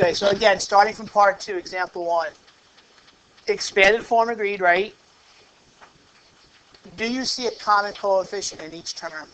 Okay, so again, starting from part 2, example 1. Expanded form agreed, right? Do you see a common coefficient in each term?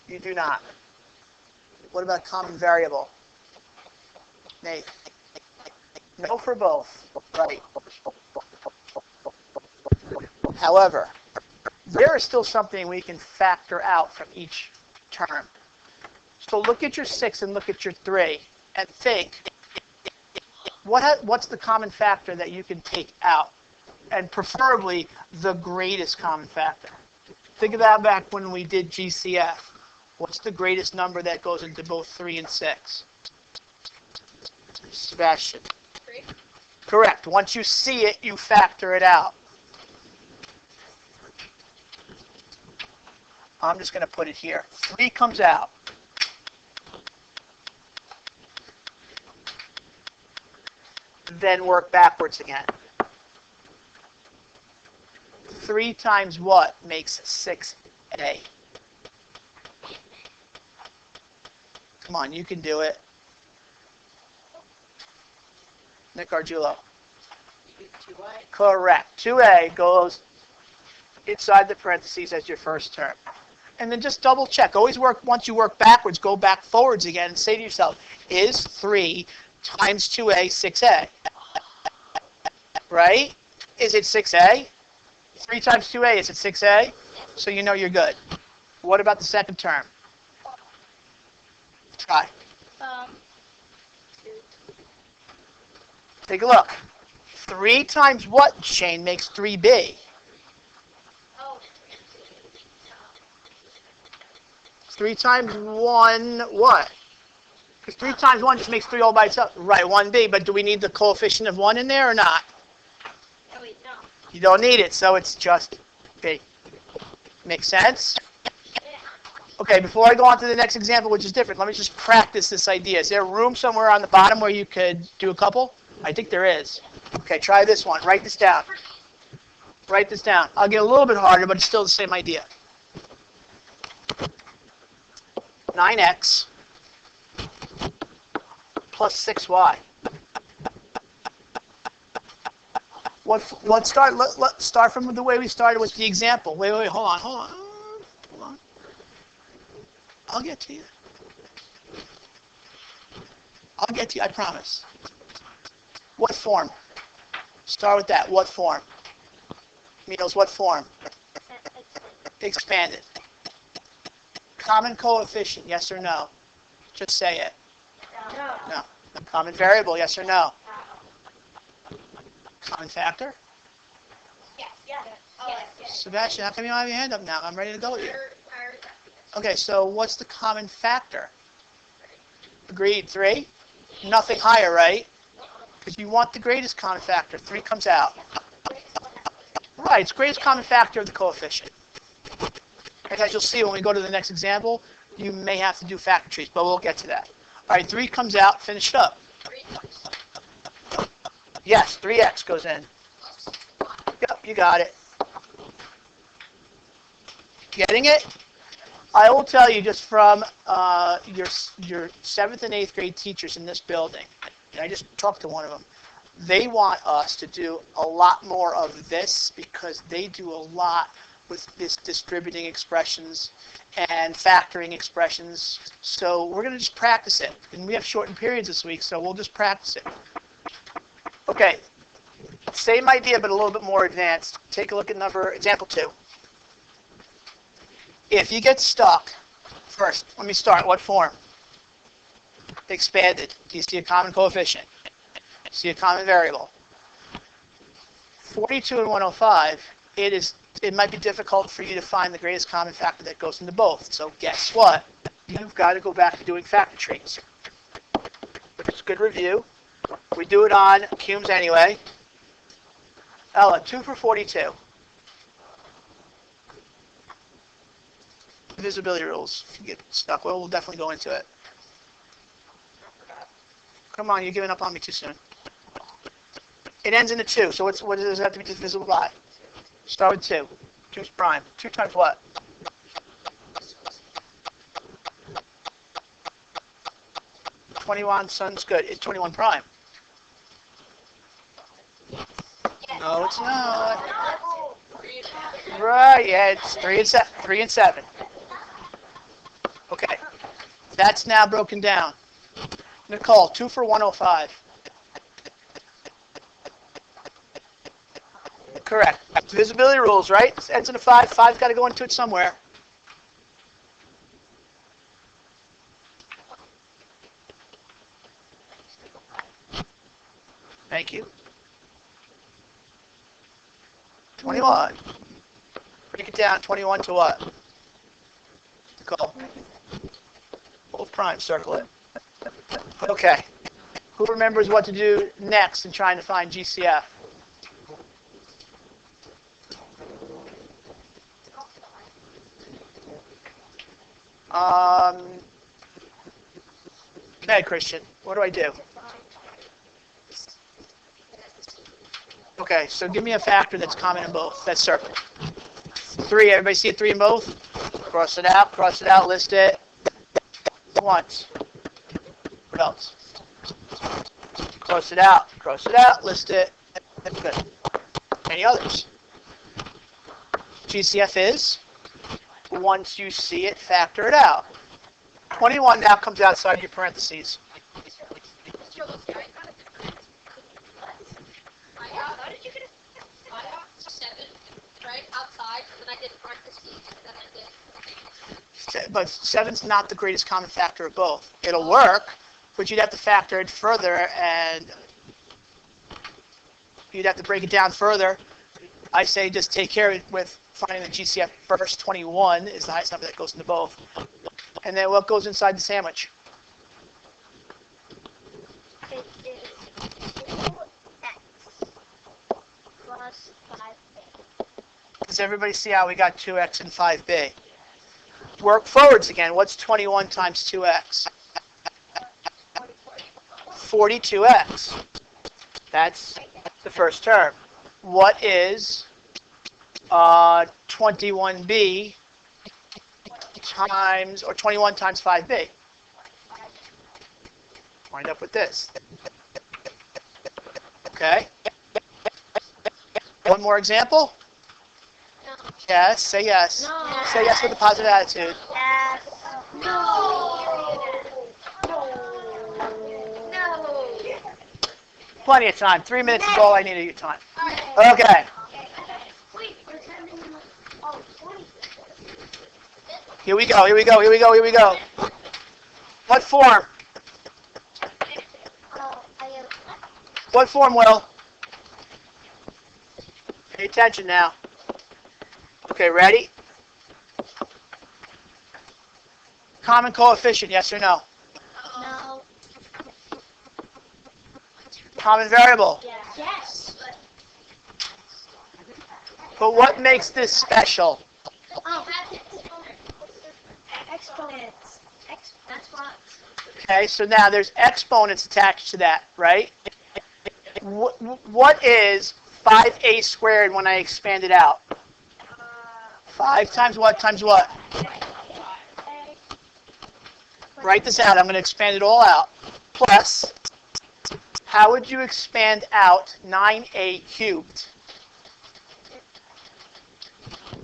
You do not. What about common variable? Nate? No for both. Right. However, there is still something we can factor out from each term. So look at your 6 and look at your 3 and think, what's the common factor that you can take out? And preferably the greatest common factor. Think of that back when we did GCF. What's the greatest number that goes into both 3 and 6? Sebastian. 3. Correct. Once you see it, you factor it out. I'm just going to put it here. 3 comes out. Then work backwards again. 3 times what makes 6a? Come on, you can do it. Nick Argiulo. 2a. Correct. 2a goes inside the parentheses as your first term. And then just double check. Always work, once you work backwards, go back forwards again and say to yourself, is 3 times 2a 6a? Right? Is it 6a? 3 times 2a, is it 6a? So you know you're good. What about the second term? Try. 2. Take a look. 3 times what, Shane, makes 3b? Oh. 3 times 1, what? Because 3 times 1 just makes 3 all by itself. Right, 1b, but do we need the coefficient of 1 in there or not? Oh, wait, no. You don't need it, so it's just b. Make sense? Okay, before I go on to the next example, which is different, let me just practice this idea. Is there room somewhere on the bottom where you could do a couple? I think there is. Okay, try this one. Write this down. Write this down. I'll get a little bit harder, but it's still the same idea. 9x plus 6y. Let's start from the way we started with the example. Wait, hold on. I'll get to you. I promise. What form? Start with that. What form? Meals, what form? Expanded. Common coefficient, yes or no? Just say it. No. No. Common variable, yes or no? Common factor? Yes. Yes. Sebastian, how come you don't have your hand up now? I'm ready to go with you. I already got it. Okay, so what's the common factor? Agreed, 3? Nothing higher, right? Because you want the greatest common factor. 3 comes out. Right, it's greatest common factor of the coefficient. And as you'll see when we go to the next example, you may have to do factor trees, but we'll get to that. All right, 3 comes out, finish it up. 3. Yes, 3x goes in. Yep, you got it. Getting it? I will tell you just from your 7th and 8th grade teachers in this building, and I just talked to one of them, they want us to do a lot more of this because they do a lot with this distributing expressions and factoring expressions. So we're going to just practice it. And we have shortened periods this week, so we'll just practice it. Okay, same idea, but a little bit more advanced. Take a look at example 2. If you get stuck, first, let me start. What form? Expanded. Do you see a common coefficient? See a common variable? 42 and 105, it might be difficult for you to find the greatest common factor that goes into both. So guess what? You've got to go back to doing factor trees. It's a good review. We do it on cumes anyway. Ella, 2 for 42. Divisibility rules. If you get stuck, well, we'll definitely go into it. Come on, you're giving up on me too soon. It ends in a 2, so what does it have to be divisible by? Start with 2. 2 is prime. 2 times what? 21 sounds good. It's 21 prime. No, it's not. Right, yeah, it's 3 and 7. 3 and 7. Okay. That's now broken down. Nicole, 2 for 105. Correct. Divisibility rules, right? It ends in a 5. 5's got to go into it somewhere. Thank you. 21. Break it down. 21 to what? Nicole. Both prime, circle it. Okay. Who remembers what to do next in trying to find GCF? Okay, Christian. What do I do? Okay, so give me a factor that's common in both. That's circle. 3. Everybody see a 3 in both? Cross it out, list it. Once. What else? Cross it out, list it. That's good. Any others? GCF is, once you see it, factor it out. 21 now comes outside your parentheses. But 7's not the greatest common factor of both. It'll work, but you'd have to factor it further, and you'd have to break it down further. I say just take care of it with finding the GCF first. 21 is the highest number that goes into both. And then what goes inside the sandwich? It is 2x plus 5b. Does everybody see how we got 2x and 5b? Work forwards again. What's 21 times 2x? 42x. That's the first term. What is 21b times, or 21 times 5b? Wind up with this. Okay. One more example? No. Yes, say yes. No. Say yes with a positive attitude. Yes. No. No. Plenty of time. 3 minutes is all I need of your time. Okay. Wait, we're turning oh, 20. Here we go. What form? What form, Will? Pay attention now. Okay, ready? Common coefficient, yes or no? No. Common variable. Yes. But what makes this special? Oh, exponents. That's what. Okay, so now there's exponents attached to that, right? What is 5a squared when I expand it out? 5 times what times what? Write this out. I'm going to expand it all out. Plus, how would you expand out 9a cubed?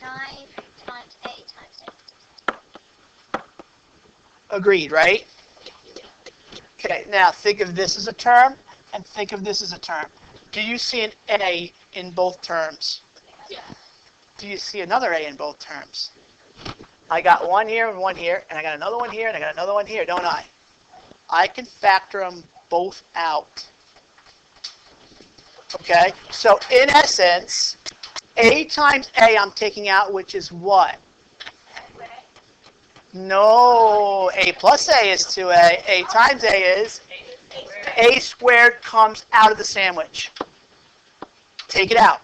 9 times a times a. Agreed, right? Okay, now think of this as a term, and think of this as a term. Do you see an a in both terms? Yeah. Do you see another a in both terms? I got one here and one here, and I got another one here, and I got another one here, don't I? I can factor them both out. Okay, so in essence, a times a I'm taking out, which is what? No, a plus a is 2a. A times a is a squared comes out of the sandwich. Take it out.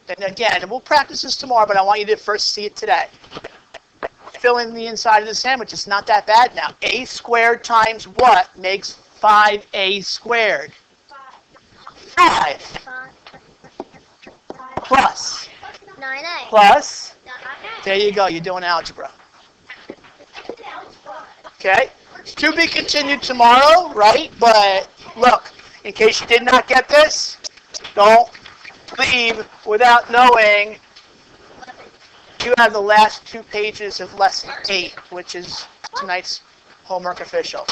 And again, we'll practice this tomorrow, but I want you to first see it today. Fill in the inside of the sandwich. It's not that bad now. A squared times what makes 5a squared? 5. Plus. 9a. Plus. There you go. You're doing algebra. Okay? to be continued tomorrow, right? But look, in case you did not get this, don't leave without knowing you have the last 2 pages of lesson 8, which is tonight's homework official.